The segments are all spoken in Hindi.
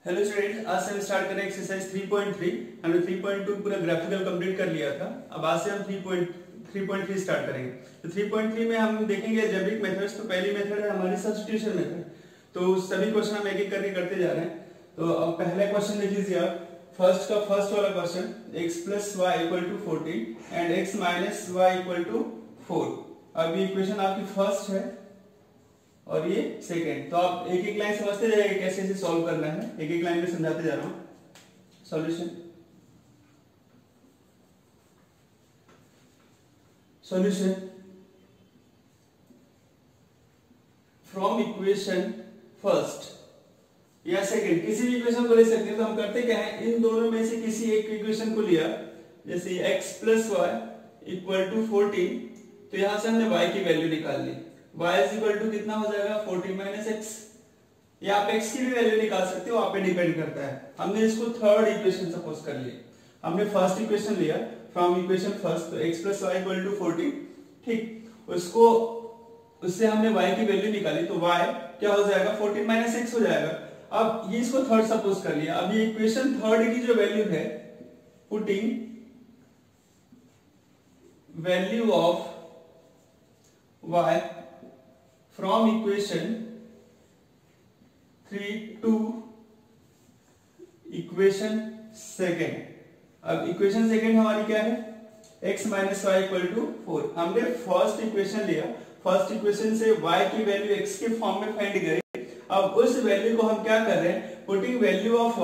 हेलो स्टूडेंट्स, आज से हम स्टार्ट करें एक्सरसाइज 3.3। हमने 3.2 पूरा ग्राफिकल कंप्लीट कर लिया था। अब आज से हम 3.3 स्टार्ट करेंगे। तो 3.3 में हम देखेंगे अलजेब्रिक मेथड्स। तो पहली मेथड है हमारी सब्स्टिट्यूशन मेथड। तो सभी क्वेश्चन हम एक एक करके करते जा रहे हैं। तो अब पहला क्वेश्चन देख लीजिए आप। फर्स्ट वाला question, x + y = 14 and x - y = 4। अब ये इक्वेशन आपकी फर्स्ट है और ये सेकंड। तो आप एक एक लाइन समझते जाइए कैसे इसे सॉल्व करना है। एक एक लाइन में समझाते जा रहा हूं। सॉल्यूशन फ्रॉम इक्वेशन फर्स्ट या सेकंड, किसी भी इक्वेशन को ले सकते हैं। तो हम करते क्या है, इन दोनों में से किसी एक इक्वेशन को लिया। जैसे x + y = 14, तो यहां से हमने y की वैल्यू निकाल ली। y = कितना हो जाएगा, 14 - x। या आप x की भी वैल्यू निकाल सकते हो, आप पे डिपेंड करता है। हमने इसको थर्ड इक्वेशन सपोज कर लिया। हमने फर्स्ट इक्वेशन लिया फ्रॉम इक्वेशन फर्स्ट, तो x + y = 14। ठीक, उससे हमने y की वैल्यू निकाली, तो y क्या हो जाएगा, 14 - x हो जाएगा। अब ये इसको थर्ड सपोज कर लिया। अब ये इक्वेशन थर्ड की जो वैल्यू है, putting value of y from equation 3 to equation second. अब इक्वेशन सेकेंड हमारी क्या है, x - y = 4। हमने फर्स्ट इक्वेशन लिया, फर्स्ट इक्वेशन से y की वैल्यू x के फॉर्म में फाइंड करें। अब उस वैल्यू को हम क्या कर रहे हैं, पुटिंग वैल्यू ऑफ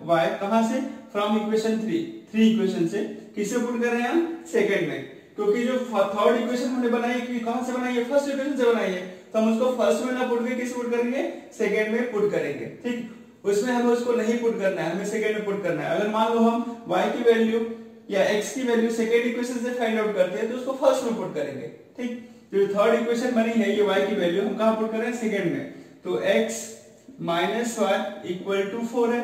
y कहां से, फ्रॉम इक्वेशन 3 इक्वेशन से किसे पुट कर रहे हैं हम, सेकेंड में। क्योंकि जो थर्ड इक्वेशन हमने बनाई है, कहां से बनाई है, फर्स्ट इक्वेशन से बनाई है। तो हम उसको फर्स्ट में ना पुट करके किस पुट करेंगे, सेकेंड में पुट करेंगे। ठीक, उसमें हमें उसको नहीं पुट करना है, हमें सेकेंड में पुट करना है। अगर मान लो हम y की वैल्यू या x की वैल्यू सेकेंड इक्वेशन से फाइंड आउट करते हैं, तो उसको फर्स्ट में पुट करेंगे। ठीक, जो थर्ड इक्वेशन बनी है ये y की वैल्यू हम कहां पुट कर रहे हैं, सेकेंड में। तो x - y = 4 है।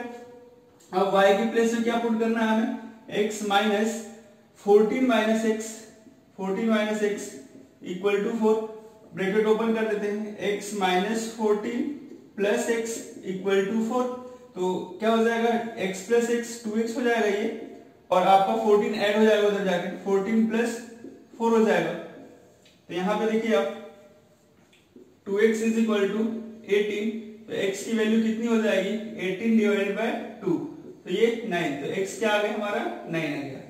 अब y की प्लेस में क्या पुट करना है हमें, x - 14 - x = 4। ब्रैकेट ओपन कर देते हैं, x - 14 + x = 4। तो क्या हो जाएगा, x + x 2x हो जाएगा ये, और आपका 14 ऐड हो जाएगा उधर जाके, 14 + 4 हो जाएगा। तो यहां पे देखिए आप, 2x = 18। तो x की वैल्यू कितनी हो जाएगी, 18/2, तो ये 9। तो x क्या आ गया हमारा, 9 आ गया।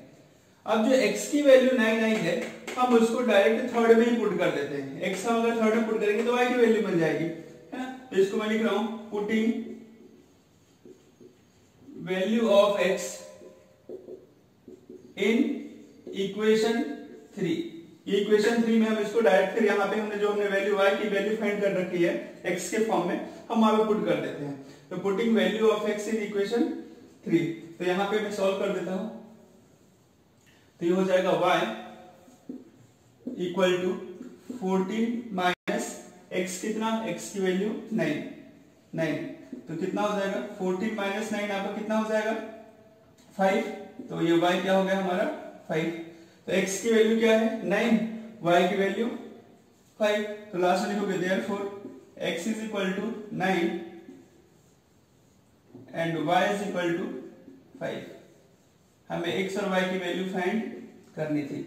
अब जो x की वैल्यू 9 आई है, हम उसको डायरेक्ट थर्ड में ही पुट कर देते हैं। x हम अगर थर्ड में पुट करेंगे तो y की वैल्यू बन जाएगी, है ना। तो इसको मैं लिख रहा हूं, putting value of x in equation 3। ये इक्वेशन 3 में हम इसको डायरेक्ट, फिर यहाँ पे हमने जो हमने वैल्यू y की वैल्यू फाइंड कर रखी है x के फॉर्म में, हम वहां पे पुट कर देते हैं। तो putting value of x in equation 3। तो यहाँ पे मैं सॉल्व कर देता हूं। तो ये हो जाएगा y = 14 - x, कितना, x की वैल्यू 9। तो कितना हो जाएगा, 14 - 9 आपका कितना हो जाएगा, 5। तो ये y क्या हो गया हमारा, 5। तो x की वैल्यू क्या है, 9, y की वैल्यू 5। तो लास्ट में लिखोगे therefore x = 9 एंड y = 5। हमें x और y की वैल्यू फाइंड करनी थी,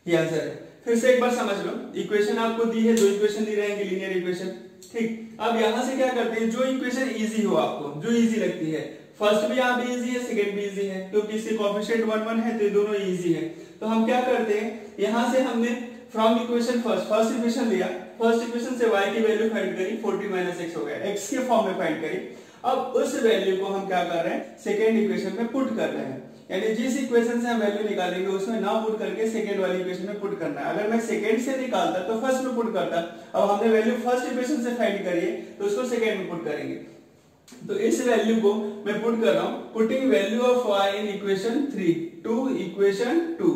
ये आंसर है। फिर से एक बार समझ लो, इक्वेशन आपको दी है, दो इक्वेशन दी रहेंगे, लीनियर इक्वेशन। ठीक, अब यहां से क्या करते हैं, जो इक्वेशन इजी हो आपको, जो इजी लगती है, फर्स्ट भी यहाँ भी इजी है, सेकंड भी इजी है, क्योंकि इसके कोएफिशिएंट 1 1 है, तो ये दोनों इजी है। तो हम क्या करते हैं, यहां से हमने फ्रॉम इक्वेशन फर्स्ट इक्वेशन लिया, फर्स्ट इक्वेशन से y की वैल्यू फाइंड करी, 14 - x हो गया, x के फॉर्म में फाइंड करी। अब उस वैल्यू को हम क्या कर रहे हैं, सेकेंड इक्वेशन में पुट कर रहे हैं। यानी जिस इक्वेशन से हम वैल्यू निकालेंगे उसमें ना पुट करके सेकेंड वाली इक्वेशन में पुट करना है। अगर मैं सेकेंड से निकालता तो फर्स्ट में पुट करता। अब हमने वैल्यू फर्स्ट इक्वेशन से फाइंड करी है, तो उसको सेकेंड में पुट करेंगे। तो इस वैल्यू को मैं पुट कर रहा हूं, putting value of y in equation 3 to equation 2।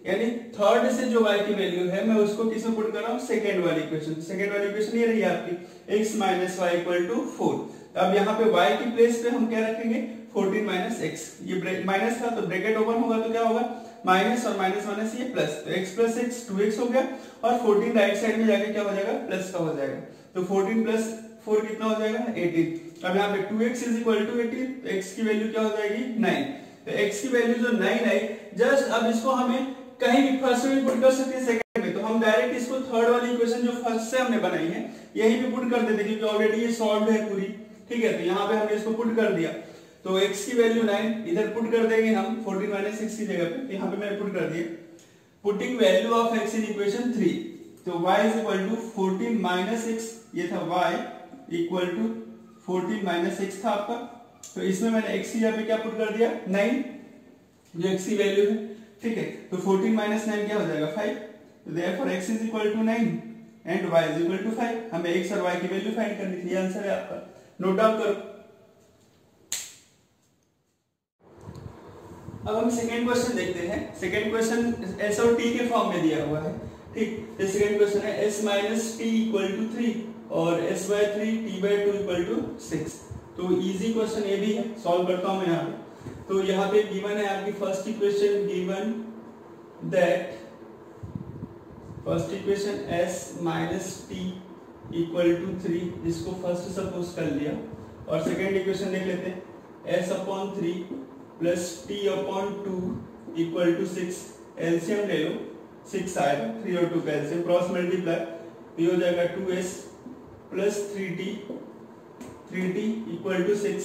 यानी थर्ड से जो y की वैल्यू है, मैं उसको किस में पुट कर रहा हूं, सेकेंड वाली इक्वेशन। सेकेंड वाली इक्वेशन ये रही आपकी, x - y = 4। अब यहाँ पे y की प्लेस पे हम क्या रखेंगे, 14 - x। ये माइनस था तो ब्रैकेट ओपन होगा तो क्या होगा, माइनस और माइनस माइनस ये प्लस। तो x + x 2x हो गया, और 14 राइट साइड में जाके क्या हो जाएगा, प्लस का हो जाएगा। तो 14 + 4 कितना हो जाएगा, 18। अब यहाँ पे 2x इज इक्वल टू 18, तो x की वैल्यू क्या हो जाएगी 9। तो x की वैल्यू जो 9 आई, जस्ट अब इसको हमें कहीं भी फर्स्ट में पुट कर सकते हैं, सेकंड में, तो हम डायरेक्ट इसको थर्ड वाली इक्वेशन जो फर्स्ट से हमने बनाई है यहीं पे पुट कर देते, क्योंकि ऑलरेडी ये सॉल्व है पूरी, ठीक है। तो यहाँ पे हमने इसको पुट कर दिया, तो x की वैल्यू 9 इधर पुट कर देंगे हम 14 माइनस 6 की जगह पे, यहाँ पे मैंने पुट कर दिया, putting value of x in equation 3, तो y is equal to 14 minus 6, ये था y इक्वल टू 14 माइनस 6 था आपका, तो इसमें मैंने x की जगह पे क्या पुट कर दिया 9, जो x की वैल्यू है, ठीक है। तो 14 माइनस 9 क्या हो जाएगा 5, तो therefore x is equal to 9 and y is equal to 5। हमें x और y की वैल्यू फाइंड करनी थी, ये आंसर है आपका, नोट डाउन करो। अब हम सेकंड क्वेश्चन देखते हैं। सेकंड क्वेश्चन s और t के फॉर्म में दिया हुआ है, ठीक। तो सेकंड क्वेश्चन है s minus T equal to 3 और s by 3 t by 2 equal to 6। तो इजी क्वेश्चन ये भी है, सॉल्व करता हूं मैं यहाँ पे। तो यहाँ पे गिवन है आपकी first equation, given that first equation s minus T equal to 3, इसको फर्स्ट सपोज कर लिया, और सेकंड इक्वेशन देख लेते हैं s upon 3 plus T upon 2 equal to 6। LCM ले लो, 6 आएगा, 3 और 2 का एलसीएम क्रॉस मल्टीप्लाई, ये हो जाएगा 2s plus 3t equal to 6,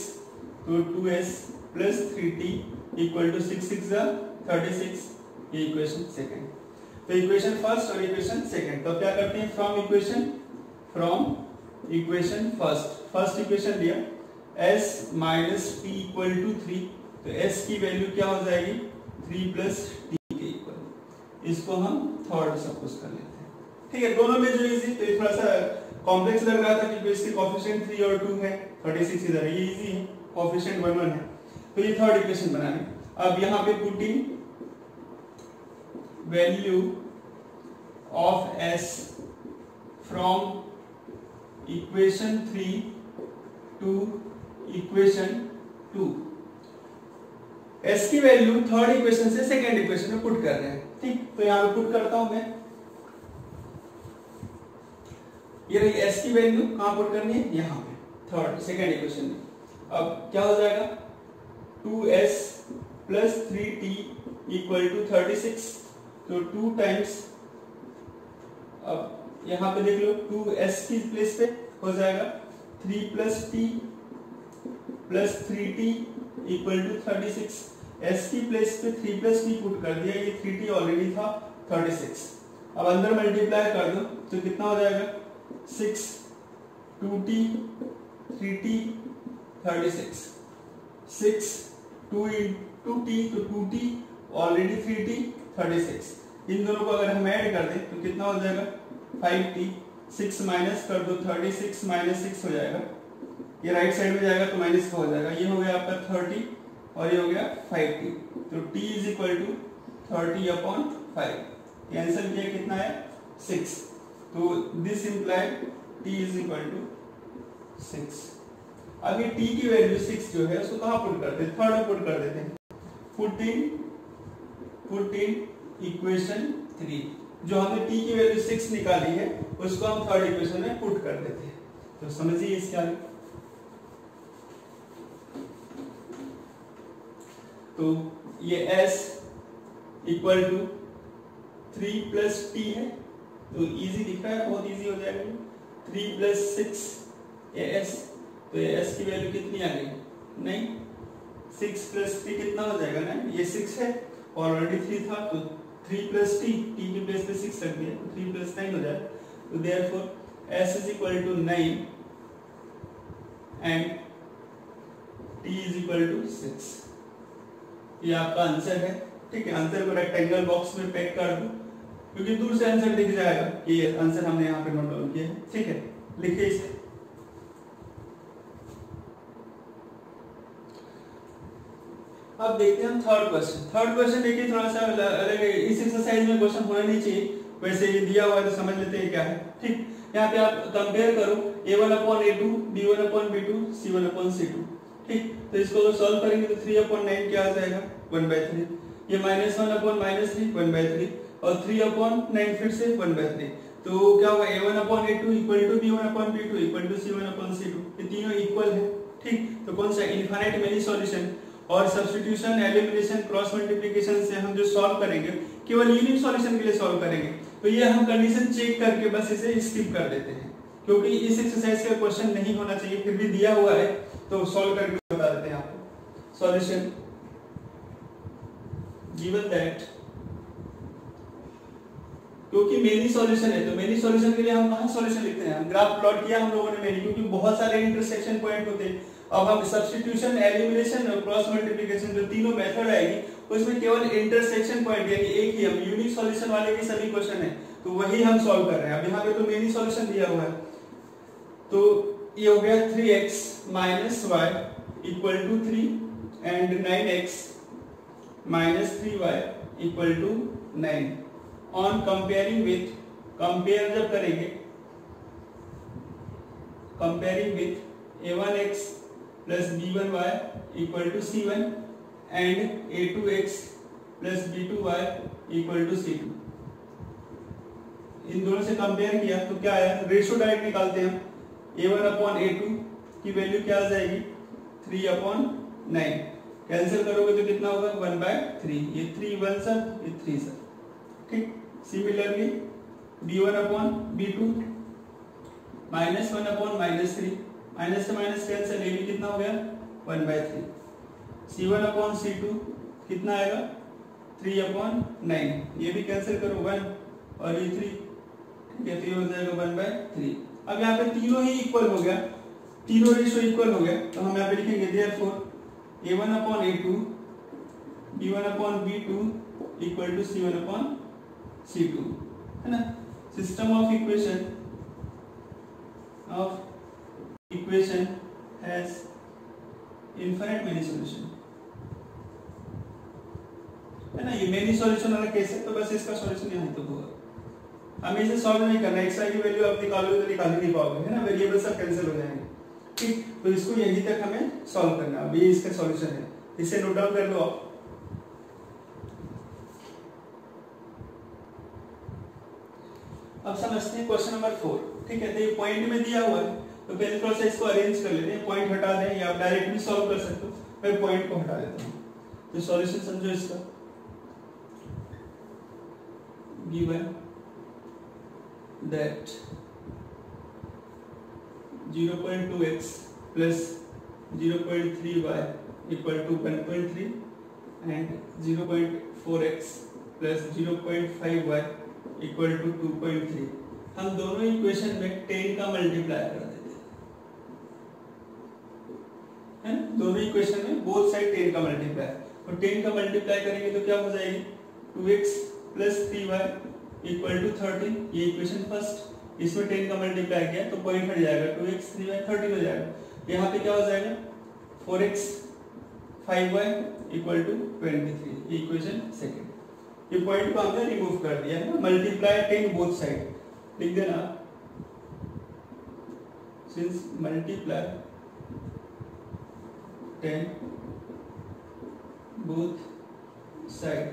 तो 2s plus 3t equal to 6 6 36, ये इक्वेशन सेकंड। तो इक्वेशन फर्स्ट और इक्वेशन सेकंड, तो क्या करते हैं फ्रॉम इक्वेशन फर्स्ट इक्वेशन लिया s minus T equal to 3, तो s की वैल्यू क्या हो जाएगी 3 प्लस t के इक्वल, इसको हम थर्ड सपोज कर लेते हैं, ठीक है। दोनों में जो इजी, तो थोड़ा सा कॉम्प्लेक्स लग रहा था क्योंकि इसके कोएफिशिएंट 3 और 2 है, 36 इधर है, ये इजी है, कोएफिशिएंट 1 1 है, तो ये थर्ड इक्वेशन बनाने। अब यहाँ पे putting value of s from equation 3 to equation 2, s की वैल्यू थर्ड इक्वेशन से सेकंड इक्वेशन में पुट कर रहे हैं, ठीक। तो यहाँ पे पुट करता हूं मैं, ये रही s की वैल्यू, कहां पुट करनी है यहाँ पे थर्ड सेकंड इक्वेशन में। अब क्या हो जाएगा 2s plus 3t equal to 36, तो 2 टाइम्स, अब यहाँ पे देख लो 2s की प्लेस पे हो जाएगा 3 plus t plus 3t equal to 36, s की प्लेस पे 3 प्लस t पुट कर दिया, ये 3t ऑलरेडी था 36। अब अंदर मल्टीप्लाई कर दो तो कितना हो जाएगा 6 2t 3t 36, 6 2 into t, तो 2t ऑलरेडी 3t 36, इन दोनों को अगर हम ऐड कर दें तो कितना हो जाएगा 5t, 6 माइनस कर दो 36 माइनस 6 हो जाएगा, ये राइट साइड में जाएगा तो माइनस का हो जाएगा, ये हो गया आपका 30 और ये हो गया 5t, तो t is equal to 30 upon 5, cancel किया कितना है 6, तो this imply t is equal to 6। अब ये t की वैल्यू 6 जो है उसको कहाँ पुट करते हैं, थर्ड में पुट कर देते हैं, पुट इन इक्वेशन 3, जो हमने t की वैल्यू 6 निकाली है उसको हम थर्ड इक्वेशन में पुट कर देते हैं। तो समझिए इसके आगे, तो ये s equal to 3 plus t है, तो इजी दिख रहा है, बहुत इजी हो जाएगा, 3 प्लस 6 ये s, तो ये s की वैल्यू कितनी आ गई 9, 6 प्लस 3 कितना हो जाएगा 9, ये 6 है ऑलरेडी 3 था, तो 3 प्लस t, t की प्लेस पे 6 रख दिया, तो 3 प्लस 9 हो जाएगा, तो therefore s is equal to 9 and t is equal to 6, ये आपका आंसर है, ठीक है। आंसर को रेक्टेंगल बॉक्स में पैक कर दो, क्योंकि दूर से आंसर दिख जाएगा कि ये आंसर हमने यहाँ पे नोट डाउन किया है, ठीक है, लिखिए इसे। अब देखते हैं हम थर्ड क्वेश्चन देखिए थोड़ा सा अलग है, इस एक्सरसाइज में क्वेश्चन होना नहीं चाहिए, वैसे ये दिया हुआ है तो समझ लेते हैं क्या है, ठीक। यहाँ पे आप कंपेयर करो a1 upon a2, b1 upon b2, c1 upon c2, ठीक। तो इसको अगर सॉल्व करेंगे तो 3 अपॉन 9 क्या आ जाएगा 1/3, ये -1 अपॉन -3 1/3, और 3 अपॉन 9 फिर से 1/3, तो क्या होगा a1 upon a2 equal to b1 upon b2 equal to c1 upon c2, ये तीनों इक्वल है, ठीक, तो कौन सा इनफाइनाइट मेनी सॉल्यूशन और सब्स्टिट्यूशन, एलिमिनेशन, क्रॉस मल्टीप्लिकेशन से हम जो सॉल्व करेंगे केवल यूनिक सॉल्यूशन के लिए सॉल्व करेंगे, तो ये हम कंडीशन चेक करके बस इसे स्किप कर देते हैं, क्योंकि इस एक्सरसाइज का क्वेश्चन नहीं होना चाहिए, फिर भी दिया हुआ है तो सॉल्व करके बता देते हैं आपको। सॉल्यूशन गिवन दैट, क्योंकि मेनी सॉल्यूशन है तो मेनी सॉल्यूशन के लिए हम कहां सॉल्यूशन लिखते हैं, हम ग्राफ प्लॉट किया हम लोगों ने मेनी, क्योंकि बहुत सारे इंटरसेक्शन पॉइंट होते हैं। अब हम सब्स्टिट्यूशन, एलिमिनेशन और क्रॉस मल्टीप्लिकेशन जो तीनों मेथड आएगी उसमें केवल इंटरसेक्शन पॉइंट यानी एक ही, हम यूनिक सॉल्यूशन वाले के सभी क्वेश्चन है तो वही हम सॉल्व कर रहे हैं। अब यहाँ पे तो मेनी सॉल्यूशन दिया हुआ है, तो ये हो गया 3x minus y equal to 3 and 9x minus 3y equal to 9 on comparing with, compare जब करेंगे, comparing with a1x plus b1y equal to c1 and a2x plus b2y equal to c2, इन दोनों से कंपेयर किया तो क्या आया, रेशियो डायरेक्ट निकालते हैं हम, a1 अपॉन a2 की वैल्यू क्या आ जाएगी 3 अपॉन 9, कैंसिल करोगे तो कितना होगा 1/3, ये 3 1 सब, ये 3 सब, ठीक। Similarly b1 upon b2 minus 1 upon minus 3, minus से माइनस कैंसिल, ये भी कितना हो गया 1/3, c1 अपॉन c2 कितना आएगा 3 अपॉन 9, ये भी कैंसिल करो 1 और ये 3, ठीक है, तो ये हो जाएगा 1/3। अब यहाँ पे तीनों ही इक्वल हो गया, तीनों रेशियो इक्वल हो गया, तो हम यहाँ पे लिखेंगे therefore a1 upon a2 b1 upon b2 equal to c1 upon c2, है ना। System of equation has infinite many solution, है ना। ये मेनी सॉल्यूशन वाला केस है, तो बस इसका सॉल्यूशन यहाँ तक होगा, हमें इसे सॉल्व नहीं करना, x की वैल्यू आप निकालोगे तो निकाल ही नहीं पाओगे, है ना, वेरिएबल सब कैंसिल हो जाएंगे, ठीक। तो इसको यहीं तक हमें सॉल्व करना है, ये इसका सॉल्यूशन है, इसे नोट डाउन कर लो आप। अब समझते हैं क्वेश्चन नंबर 4, ठीक है। तो ये पॉइंट में दिया हुआ है, तो पहले थोड़ा सा इसको अरेंज कर लेते हैं, पॉइंट हटा दें या आप डायरेक्ट भी सॉल्व कर सकते हो, मैं पॉइंट को हटा देता हूं, तो सॉल्यूशन समझो इसका, given that 0.2x plus 0.3y equal to 1.3 and 0.4x plus 0.5y equal to 2.3, हम दोनों इक्वेशन में 10 का मल्टीप्लाई कर देते हैं, दोनों इक्वेशन में बोथ साइड 10 का मल्टीप्लाई, तो 10 का मल्टीप्लाई करेंगे तो क्या हो जाएगी 2x plus 3y equal to 30, ये इक्वेशन फर्स्ट, इसमें 10 का मल्टीप्लाई किया तो पॉइंट हट जाएगा, 2x 3y 30 हो जाएगा, यहाँ पे क्या हो जाएगा 4x 5y इक्वल टू 23, ये इक्वेशन सेकंड। ये पॉइंट को हमने रिमूव कर दिया है, मल्टीप्लाई 10 बोथ साइड, लिख देना सिंस मल्टीप्लाई 10 बोथ साइड,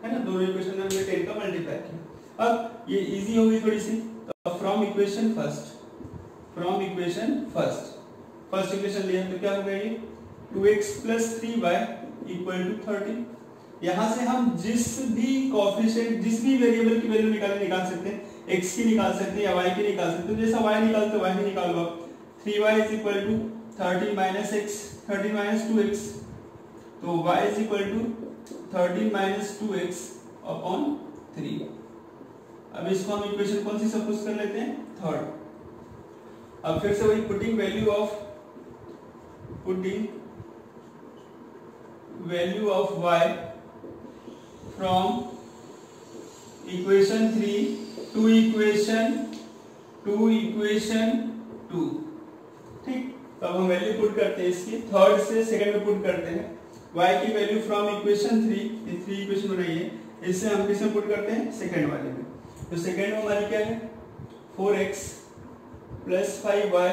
है ना, दोनों इक्वेशन में हमने 10 का मल्टीप्लाई किया। अब ये इजी होगी थोड़ी सी, तो फ्रॉम इक्वेशन फर्स्ट इक्वेशन लिया तो क्या हो गया, ये 2x plus 3y equal to 30, यहां से हम जिस भी कोएफिशिएंट, जिस भी वेरिएबल की वैल्यू निकाल सकते हैं, x की निकाल सकते हैं या y की निकाल सकते हैं, जैसा y निकालते हो y भी निकालो आप, 3y is equal to 30 minus x, 30 minus 2x, तो y is equal to 13 minus 2x upon 3। अब इसको हम इक्वेशन कौन सी सपोज कर लेते हैं, थर्ड। अब फिर से वही putting value of y from equation 3 to equation 2, ठीक। तो अब हम वैल्यू पुट करते हैं इसकी, थर्ड से सेकंड में पुट करते हैं, y की वैल्यू फ्रॉम इक्वेशन 3, ये 3 इक्वेशन हो रही है, इससे हम किसमें पुट करते हैं, सेकंड वाले में, तो सेकंड में हमारी क्या है 4x plus 5y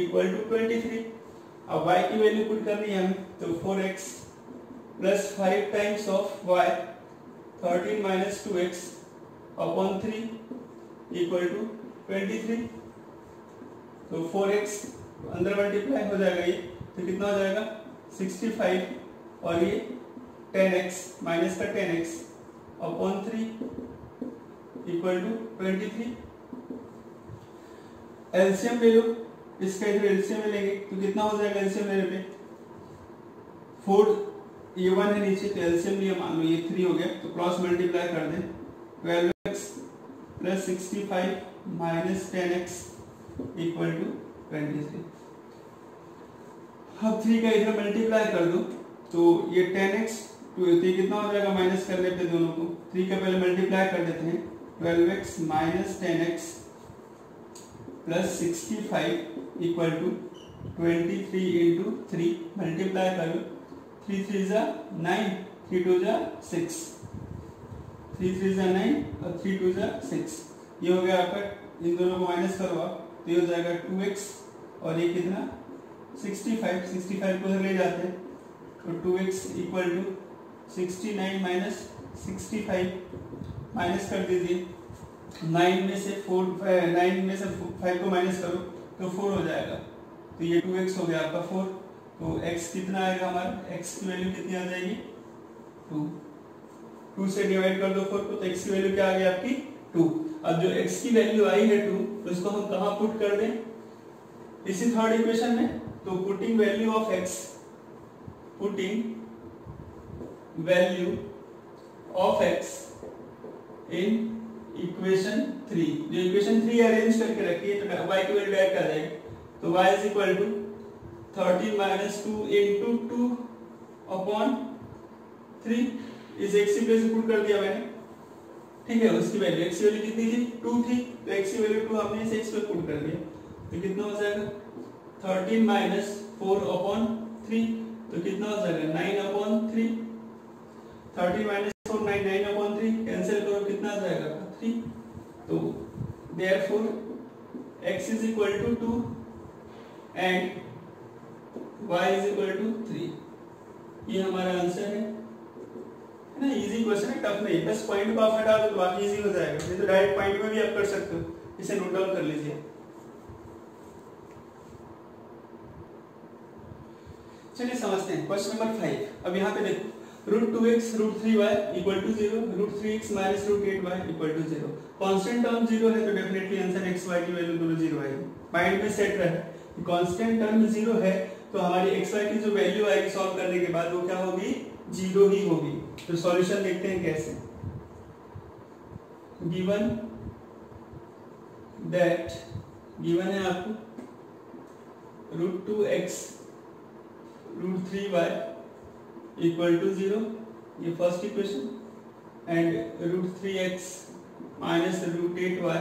equal to 23, अब y की वैल्यू पुट करनी है हमें, तो 4x plus 5 times of y 13 minus 2x upon 3 equal to 23, तो 4x तो अंदर मल्टीप्लाई हो जाएगा ये, तो कितना हो जाएगा 65 और ये 10x माइनस का 10x upon 3 equal to 23। LCM ले लो इसका, इधर एलसीएम ले लेंगे तो कितना हो जाएगा एलसीएम लेने पे 4, ये 1 है नीचे तो एलसीएम लिया, मान लो ये 3 हो गया तो क्रॉस मल्टीप्लाई कर दें 12x plus 65 minus 10x equal to 23। अब 3 का इधर मल्टीप्लाई कर दो तो ये 10x तो ये कितना हो जाएगा माइनस करने पे दोनों को, 3 का पहले मल्टीप्लाई कर देते हैं 12x minus 10x plus 65 equal to 23 into 3 multiply करो, 3 3 जा 9, 3 2 जा 6, 3 3 जा 9 और 3 2 जा 6, ये हो गया आपका, इन दोनों को माइनस करो आप तो ये हो जाएगा 2x और ये कितना 65 को ले जाते हैं तो 2x equal to 69 minus 65 minus कर दीजिए, 9 में से 5 को माइनस करो तो 4 हो जाएगा, तो ये 2x हो गया आपका 4, तो x कितना आएगा हमारा, x की वैल्यू कितनी आ जाएगी 2 से डिवाइड कर दो 4 को तो x की वैल्यू क्या आ गई आपकी 2। अब जो x की वैल्यू आई है 2 तो इसको हम कहाँ पुट कर दें, इसी थर्ड इक्वेशन में, तो putting value of x, putting value of x in equation 3, जो इक्वेशन 3 अरेंज करके रखी है तो y की वैल्यू ऐड कर जाएगी, तो y is equal to 13 minus 2 into 2 upon 3, इस x की वैल्यू पुट कर दिया मैंने, ठीक है, उसकी वैल्यू x की वैल्यू कितनी थी 2 थी, तो x की वैल्यू 2 हमने इस x पे पुट कर दिया, तो कितना हो जाएगा 13 माइनस 4 अपॉन 3, तो कितना हो जाएगा 9 अपॉन 3, 13 माइनस 4 9 अपॉन 3 कैंसिल करो कितना आ जाएगा 3, तो therefore x is equal to 2 and y is equal to 3, ये हमारा आंसर है ना। इजी क्वेश्चन है, टफ नहीं, बस पॉइंट को आप हटा दो तो बाकी इजी हो जाएगा, नहीं तो डायरेक्ट पॉइंट में भी आप कर सकते हो, इसे नोट डाउन कर लीजिए। चलिए समझते हैं क्वेश्चन नंबर 5। अब यहाँ पे देखो √2x √3y equal to 0, √3x minus √8y equal to 0, constant term 0 है तो डेफिनेटली आंसर x y की वैल्यू दोनों 0 आएगी, माइंड में सेट रहे कांस्टेंट टर्म 0 है तो हमारी x y की जो वैल्यू आएगी सॉल्व करने के बाद वो क्या होगी 0 ही होगी। तो सॉल्यूशन देखते हैं कैसे, गिवन दैट, गिवन है आपको √2x √3y इक्वल टू 0, ये first equation, and √3x minus √8y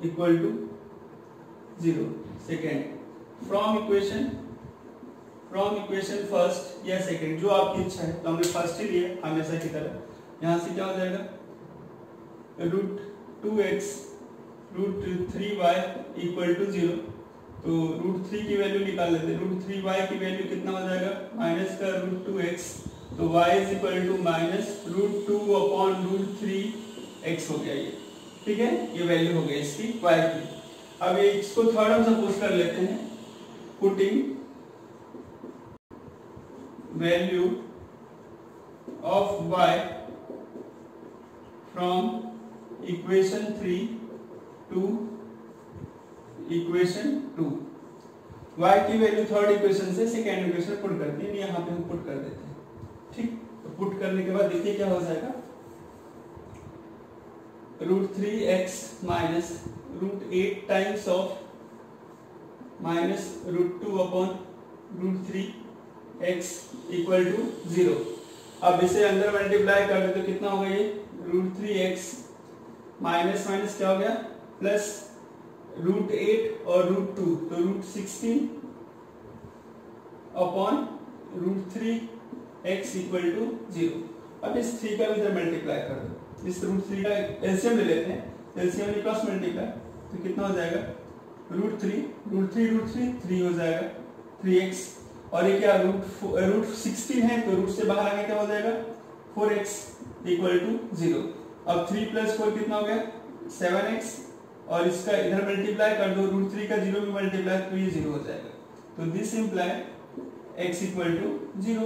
equal to 0, second, from equation first या सेकेंड जो आपकी इच्छा है, तो हमने फर्स्ट ही लिया हमेशा की तरह, यहां से क्या हो जाएगा √2x √3y इक्वल टू 0, तो √3 की वैल्यू निकाल लेते हैं, √3y की वैल्यू कितना हो जाएगा माइनस का √2x, तो y is equal to minus √2 upon √3x हो गया ये, ठीक है, ये वैल्यू हो गई इसकी y की। अब ये इसको थर्ड हम सपोज कर लेते हैं, putting value of y from equation 3 to equation 2, y की वैल्यू थर्ड इक्वेशन से सेकेंड इक्वेशन पुट करते हैं, यहाँ पे हम पुट कर देते हैं, ठीक, तो पुट करने के बाद देखिए क्या हो जाएगा, √3x minus √8 times of minus √2 upon √3x equal to 0। अब इसे अंदर मल्टीप्लाई कर दे तो कितना होगा ये √3x माइनस माइनस क्या हो गया प्लस √8 और √2 तो √16 अपॉन √3x इक्वल टू 0। अब इस 3 का भी इधर मल्टीप्लाई कर दो, इस √3 का एलसीएम ले लेते हैं, एलसीएम में क्रॉस मल्टीप्लाई तो कितना हो जाएगा √3 3 हो जाएगा 3x, और ये क्या √16 है तो रूट से बाहर आगे क्या हो जाएगा 4x इक्वल टू 0। अब 3 प्लस 4 कितना हो गया 7x और इसका इधर मल्टीप्लाई कर दो, √3 का 0 में मल्टीप्लाई तो ये 0 हो जाएगा। तो this imply x equal to 0,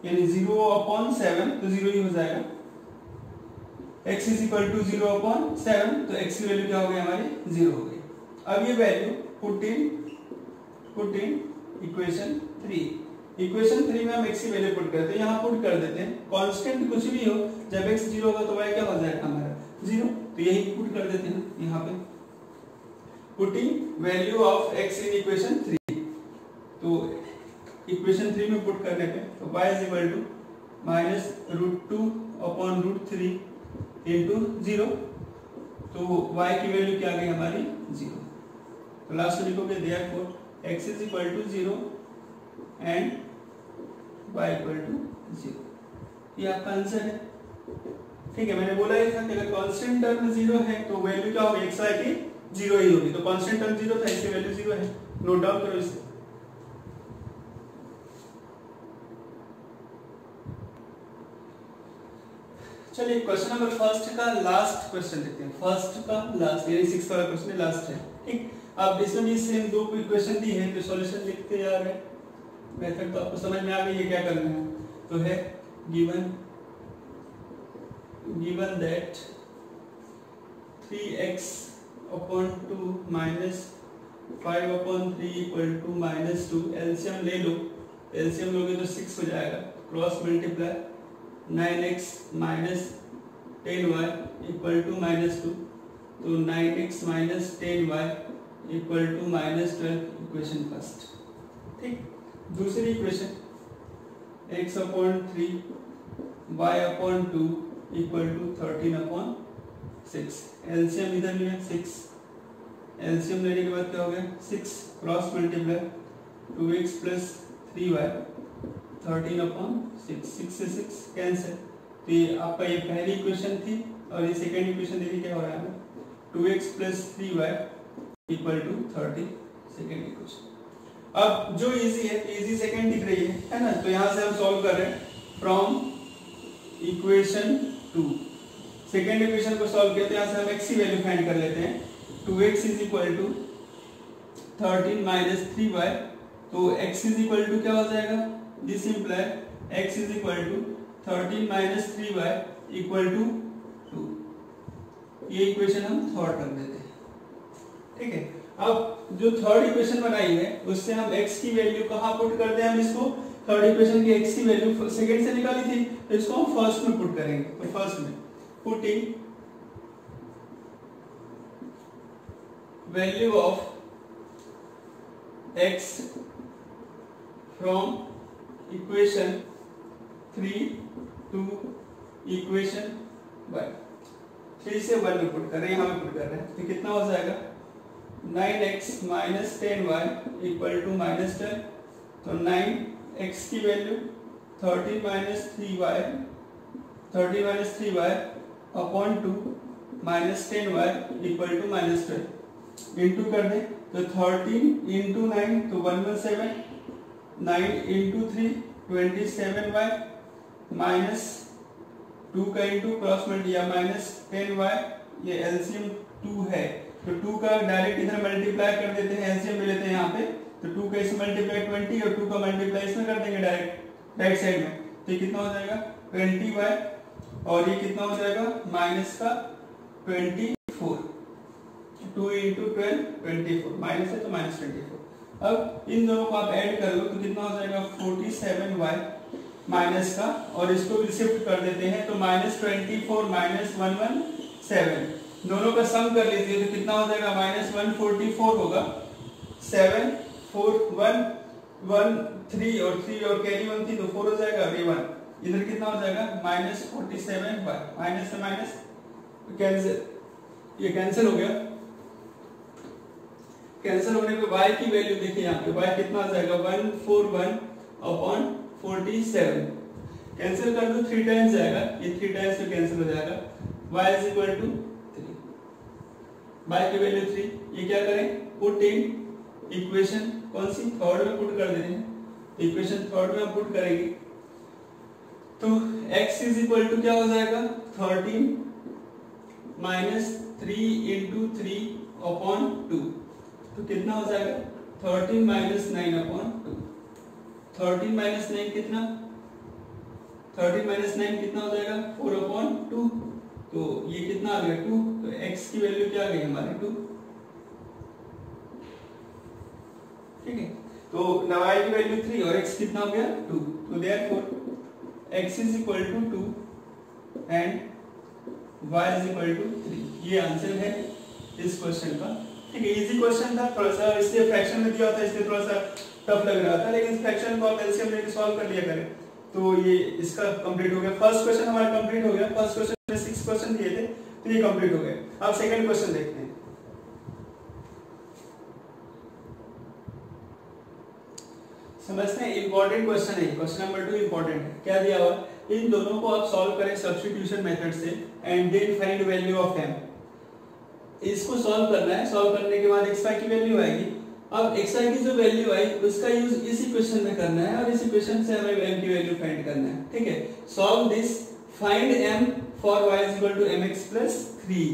यानी 0/7 तो 0 ही हो जाएगा। x इज इक्वल टू 0/7 तो x की वैल्यू क्या हो गई हमारी 0 हो गई। अब ये value put in equation 3। Equation 3 में हम x की वैल्यू पुट करते हैं, यहाँ पुट कर देते हैं। कांस्टेंट कुछ भी हो, जब x 0 होगा तो y क्या हो जाएगा हमारा 0, तो यही पुट कर देते हैं यहाँ पे। Putting value of x in equation 3, तो इक्वेशन 3 में पुट करने पे तो y is equal to -√2/√3 into 0, तो y की वैल्यू क्या आ गई हमारी 0। तो लास्ट में लिखोगे therefore x is equal to 0 and y equal to 0। ये आपका आंसर है। ठीक है, मैंने बोला ही था कि अगर कांस्टेंट टर्म 0 है तो वैल्यू क्या होगी x y की 0 ही होगी। तो कांस्टेंट टर्म 0 था, इसकी वैल्यू 0 है। नोट डाउन करो इसे। चलिए क्वेश्चन नंबर फर्स्ट का लास्ट क्वेश्चन देखते हैं। फर्स्ट का लास्ट यानी 6 वाला क्वेश्चन लास्ट है। ठीक, अब इसमें भी सेम दो इक्वेशन दी है तो सॉल्यूशन लिखते जा रहे हैं। मेथड तो आपको समझ में आ गई है क्या करना है। तो है given that 3x/2 minus 5/3 equal to -2, LCM ले लो। एलसीएम लोगे तो 6 हो जाएगा, cross multiply 9x minus 10y equal to -2, तो 9x minus 10y equal to -12 equation first. ठीक, दूसरी equation x/3 y/2 equal to 13/6। LCM इधर लिया 6, एलसीएम लेने के बाद क्या हो गया 6 cross multiply 2x plus 3y 13/6, 6 से 6 कैंसिल। तो ये आपका ये पहली इक्वेशन थी और ये सेकंड इक्वेशन देखिए क्या हो रहा है 2x plus 3y equal to 30, second equation. अब जो इजी है इजी सेकंड दिख रही है ना, तो यहाँ से हम सॉल्व कर रहे हैं फ्रॉम इक्वेशन 2। सेकंड इक्वेशन को सॉल्व किया तो यहाँ से हम x की वैल्यू फाइंड कर लेते हैं। 2x is equal to 13 minus 3y, तो x is equal to क्या हो जाएगा, this imply x is equal to 13 minus 3y equal to 2। ये इक्वेशन हम थर्ड कर देते हैं। ठीक है, अब जो थर्ड इक्वेशन बनाई है उससे हम x की वैल्यू कहाँ पुट करते हैं। हम इसको थर्ड इक्वेशन की x की वैल्यू सेकंड से निकाली थी तो इसको हम फर्स्ट में पुट करेंगे। तो फर्स्ट में putting value of x from equation 3 to equation 1, 3 से 1 में पुट कर रहे हैं, यहाँ में पुट कर रहे हैं। तो कितना हो जाएगा 9x minus 10y equal to -12, तो 9x की value 13 minus 3y upon 2 minus 10y equal to -12 into कर दे तो 13 into 9 तो 117, 9 into 3 27y माइनस 2 का into cross multiply minus 10y, ये एलसीएम 2 है तो 2 का डायरेक्ट इधर मल्टीप्लाई कर देते हैं, एलसीएम ले लेते हैं यहाँ पे। तो 2 का इसमें मल्टीप्लाई 20 और 2 का मल्टीप्लाई इसमें कर देंगे डायरेक्ट राइट साइड में। तो ये कितना हो जाएगा 20y और ये कितना हो जाएगा माइनस का 24, 2 into 12 24, माइनस है तो -24। अब इन दोनों को आप ऐड कर लो तो कितना हो जाएगा 47y माइनस का, और इसको भी शिफ्ट कर देते हैं तो -24 -117, दोनों का सम कर लीजिए तो कितना हो जाएगा -144 होगा। 7 4 1 1 3 और 3 और कैरी 1 थी तो 4 हो जाएगा और ये 1 इधर कितना हो जाएगा -47y, माइनस से माइनस कैंसिल, ये कैंसिल हो गया। कैंसिल होने पे y की वैल्यू देखिए यहाँ पे y कितना आ जाएगा 141/47, कैंसिल कर दो 3 टाइम्स जाएगा, ये 3 टाइम्स तो कैंसिल हो जाएगा। y is equal to 3, y की वैल्यू 3। ये क्या करें पुट इन इक्वेशन कौन सी थर्ड में पुट कर देते हैं, इक्वेशन थर्ड में पुट करेंगे तो x इज इक्वल टू क्या हो जाएगा 13 -3 into 3 अपॉन 2, तो कितना हो जाएगा 13 माइनस 9 अपॉन 2। 13 माइनस 9 कितना, 13 माइनस 9 कितना हो जाएगा 4 अपॉन 2, तो ये कितना आ गया 2, तो x की वैल्यू क्या आ गई हमारी 2। ठीक है, तो now y की वैल्यू 3 और x कितना हो गया 2, तो therefore x is equal to 2 and y is equal to 3। ये आंसर है इस क्वेश्चन का। ठीक है, इजी क्वेश्चन था, थोड़ा सा इसलिए फ्रैक्शन में दिया होता है इसलिए थोड़ा सा टफ लग रहा था, लेकिन फ्रैक्शन को आप एलसीएम लेके सॉल्व कर लिया करें तो ये इसका कंप्लीट हो गया। फर्स्ट क्वेश्चन हमारा कंप्लीट हो गया, फर्स्ट क्वेश्चन में 6 क्वेश्चन दिए थे तो ये कंप्लीट हो गए। अब सेकंड क्वेश्चन देखते हैं। समझते हैं, इंपॉर्टेंट क्वेश्चन है, क्वेश्चन नंबर 2 इंपॉर्टेंट है। क्या दिया हुआ, इन दोनों को आप सॉल्व करें सब्स्टिट्यूशन मेथड से and then find value of m। इसको सॉल्व करना है, सॉल्व करने के बाद xy की वैल्यू आएगी। अब xy की जो वैल्यू आई उसका यूज इस इक्वेशन में करना है और इस इक्वेशन से हमें m की वैल्यू फाइंड करना है। ठीक है, solve this, find m for y is equal to mx plus 3।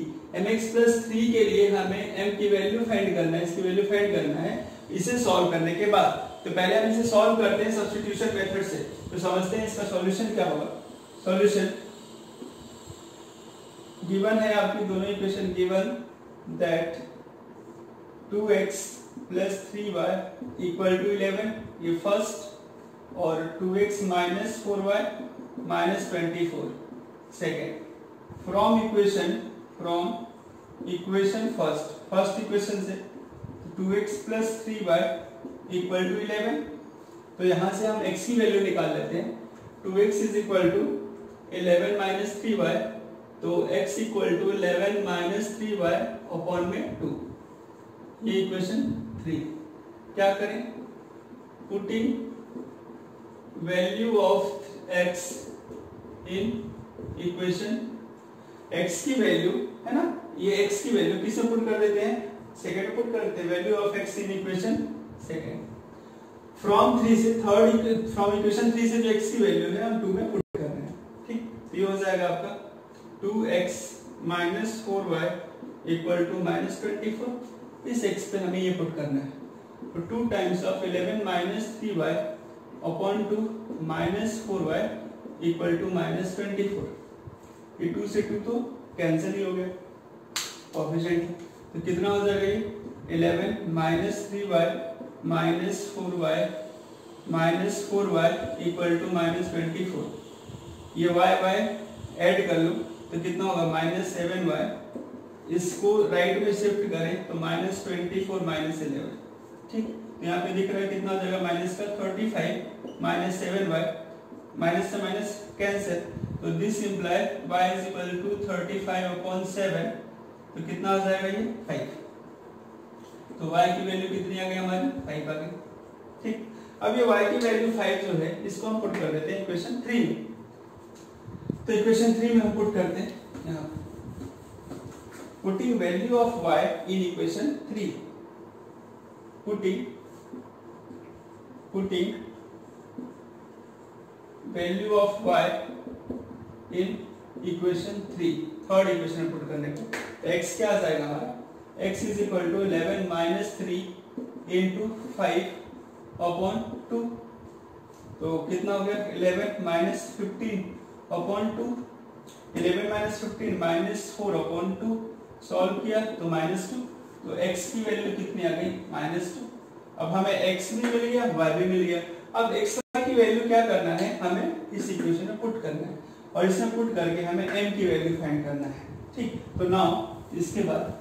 mx plus 3 के लिए हमें m की वैल्यू फाइंड करना है, इसकी वैल्यू फाइंड करना है। इसे सॉल्व करने के बाद, तो पहले हम इसे सॉल्व करते हैं सब्स्टिट्यूशन मेथड से, तो समझते हैं इसका सॉल्यूशन क्या होगा। सॉल्यूशन गिवन है आपकी दोनों equation, given that 2x plus 3y equal to 11, ये फर्स्ट, और 2x minus 4y minus 24 second. From equation first equation से 2x plus 3y equal to 11, तो यहां से हम x की वैल्यू निकाल लेते हैं। 2x is equal to 11 minus 3y, तो x equal to 11 minus 3y upon में 2, ये इक्वेशन 3। क्या करें, putting value of x in equation, x की वैल्यू है ना, ये x की वैल्यू किसे पुट कर देते हैं, सेकंड पुट कर देते हैं, value of x in equation second. From 3 से थर्ड, फ्रॉम इक्वेशन 3 से जो x की वैल्यू है हम 2 में पुट कर रहे हैं। ठीक, तो ये हो जाएगा आपका 2x minus 4y equal to minus 24। इस x पे हमें ये पुट करना है, तो 2 times of 11 minus 3y upon 2 minus 4y equal to minus 24। ये 2 से 2 तो कैंसिल ही हो गया कोएफिशिएंट, तो कितना हो जाएगा ये 11 minus 3y minus 4y minus 4y equal to minus 24। ये y ऐड कर लो तो कितना होगा माइनस 7y, इसको राइट में शिफ्ट करें तो माइनस 24 माइनस 11। ठीक, तो यहाँ पे दिख रहा है कितना हो जाएगा माइनस का 35 माइनस 7y, माइनस से माइनस कैंसिल, तो this imply y is equal to 35 upon 7, तो कितना हो जाएगा ये 5। तो y की वैल्यू कितनी आ गई हमारी 5 आ गई। ठीक, अब ये y की वैल्यू 5 जो है इसको हम पुट कर देते हैं इक्वेशन 3 में। तो इक्वेशन 3 में हम पुट करते हैं यहाँ, putting value of y in equation 3, putting value of y in equation 3, third equation में पुट करने को, तो x क्या आ जाएगा हमारा, x is equal to 11 minus 3 into 5 upon 2, तो कितना हो गया 11 minus 15 upon 2, 11 minus 15 minus 4 upon 2, solve किया तो माइनस 2, तो x की वैल्यू कितनी आ गई माइनस 2। अब हमें x भी मिल गया y भी मिल गया। अब x की वैल्यू क्या करना है, हमें इस इक्वेशन में पुट करना है और इसमें पुट करके हमें m की वैल्यू फाइंड करना है। ठीक, तो नाउ इसके बाद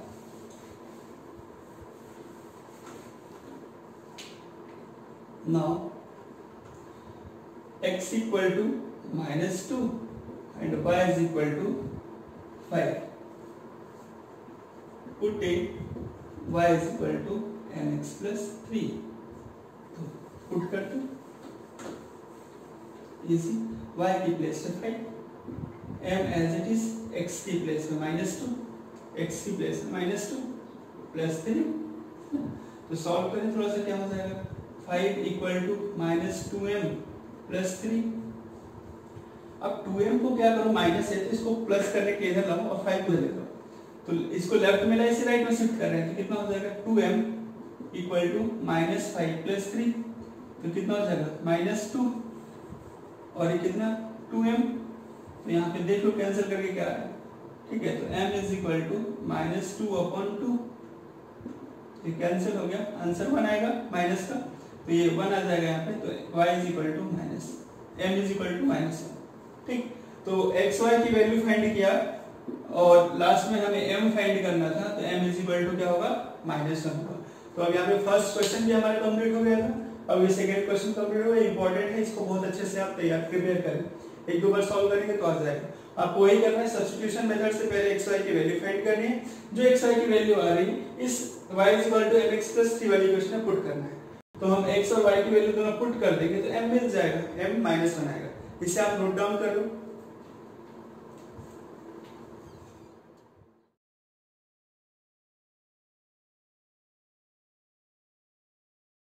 x equal to minus 2 and y is equal to 5, putting y is equal to mx plus 3, तो पुट करते इजी, y की प्लेस पे 5, m as it is, x की प्लेस में -2, x की प्लेस में -2 प्लस 3, तो सॉल्व करें थोड़ा सा क्या हो जाएगा, 5 इक्वल टू -2m प्लस 3। अब 2m को क्या करो माइनस है तो इसको प्लस करने के इधर लाओ और 5 को इधर लाओ, तो इसको लेफ्ट में इसे राइट में शिफ्ट कर रहे हैं तो कितना हो जाएगा 2m इक्वल टू -5 प्लस 3 तो कितना हो जाएगा -2 और ये कितना 2m तो यहाँ पे देख लो कैंसिल करके क्या है ठीक है। तो m इज इक्वल टू -2/2 ये कैंसिल हो गया आंसर 1 आएगा माइनस का तो ये 1 आ जाएगा यहाँ पे तो y is equal to m is equal to -1 ठीक। तो x y की वैल्यू फाइंड किया और लास्ट में हमें m फाइंड करना था तो m इज इक्वल टू क्या होगा -1 होगा। तो अब यहाँ पे फर्स्ट क्वेश्चन भी हमारा कंप्लीट हो गया था। अब ये सेकंड क्वेश्चन कंप्लीट हो गया इंपॉर्टेंट है इसको बहुत अच्छे से आप तैयार प्रिपेयर करें। एक दो बार सॉल्व करेंगे तो आ जाएगा। आपको वही करना है सब्स्टिट्यूशन मेथड से पहले x y की वैल्यू फाइंड करनी है। जो x y की वैल्यू आ रही है इस y is equal to mx plus 3 वाली इक्वेशन में पुट करना है। तो हम x और y की वैल्यू दोनों पुट कर देंगे तो m मिल जाएगा m -1 आएगा। इसे आप नोट डाउन कर लो।